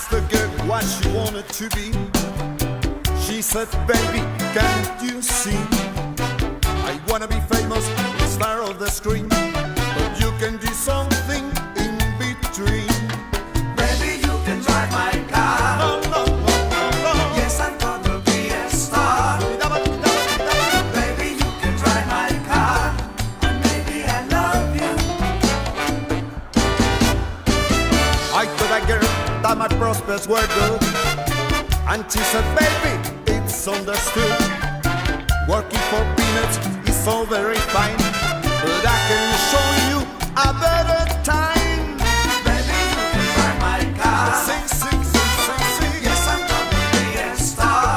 asked the girl what she wanted to be. She said, baby, can't you see? I wanna be famous, the star of the screen, but you can do something in between. Baby, you can drive my car. No, no, no, no, no. Yes, I'm gonna be a star. Baby, you can drive my car, and maybe I love you. I told that girl that my prospects were good, and she said, baby, it's understood. Working for peanuts is all very fine, but I can show you a better time. Baby, you can drive my car. Sing, sing, sing, sing, sing. Yes, I'm gonna be a star.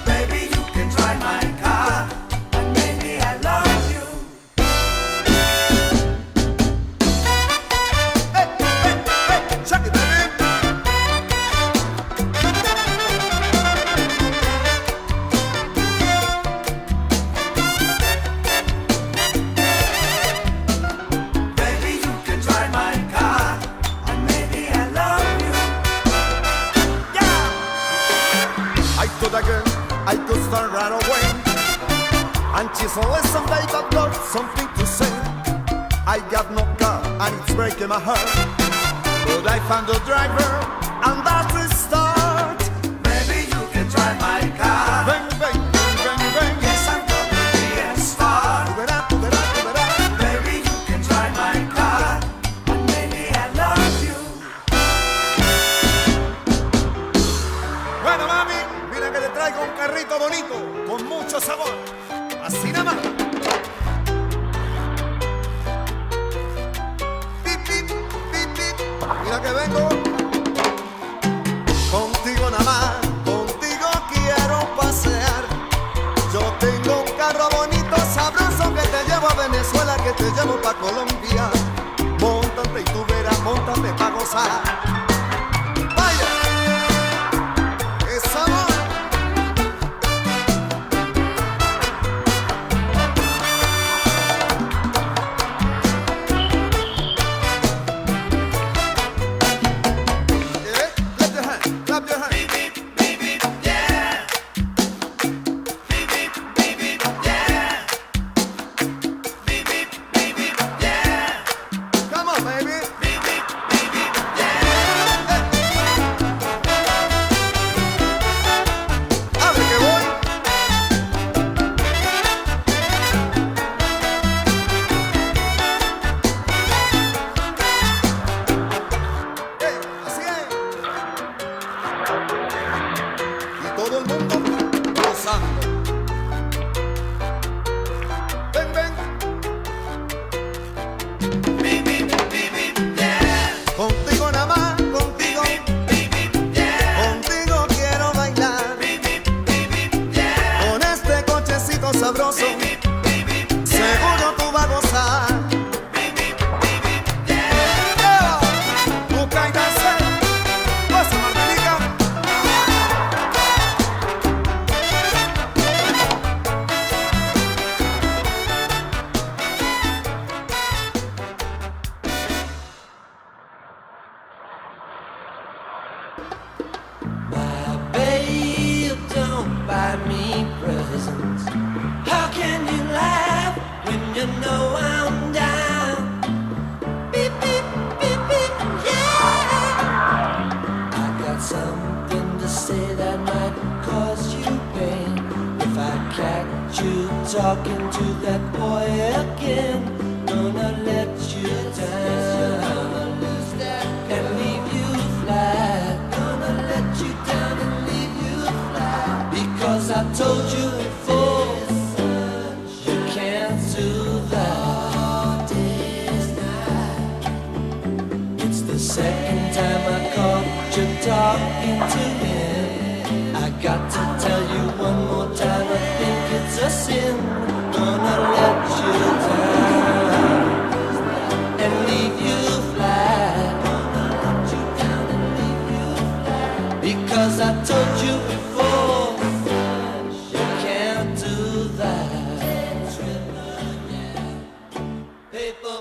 Baby, you can drive my car, and maybe I love you. Hey, hey, hey, check it, baby. Baby, you can drive my car, and maybe I love you. I told that girl I could start right away, and she said, listen, babe, I've got something to say. I got no car, and it's breaking my heart, but I found a driver, and that's the start. Baby, you can drive my car. Bang, bang, bang, bang, bang. Yes, I'm gonna be a star. Tubera, tubera, tubera. Baby, you can drive my car, and maybe I love you. Bueno, mami, mira que te traigo un carrito bonito, con mucho sabor. Así nada más. Pip, pip, pip, pip. Mira que vengo. Contigo nada más, contigo quiero pasear. Yo tengo un carro bonito, sabroso, que te llevo a Venezuela, que te llevo pa' Colombia. Móntate y tú verás, móntate pa' gozar. ¡Vaya! ¡Esa voz! Clap your hand, clap your hand. Beep, beep, beep, beep, yeah. Beep, beep, beep, beep, yeah. Beep, beep, beep, beep, yeah. Come on, baby. Beep, beep, beep, beep, yeah. Abre que voy. Así es. Y todo el mundo gozando. Ven, ven. Beep, beep, beep, beep, yeah. Contigo nada más, contigo. Beep, beep, yeah. Contigo quiero bailar. Beep, beep, beep, beep, yeah. Con este cochecito sabroso, Beep, beep, beep, beep, seguro tú vas a gozar. beep, beep, beep, beep, yeah. Busca y danza. Pasa, Martinica. Babe, don't buy me presents. How can you laugh when you know I'm down? Beep, beep, beep, beep, yeah. I got something to say that might cause you pain. If I catch you talking to that boy again, gonna let you down and leave you flat. Gonna let you down and leave you flat. Because I told you before, you can't do that. It's the second time I caught you talking to him. I got to tell you one more time, I think it's a sin. Gonna let you down and leave you flat. Gonna let you down and leave you flat. Because I told you before, you can't do that. Paper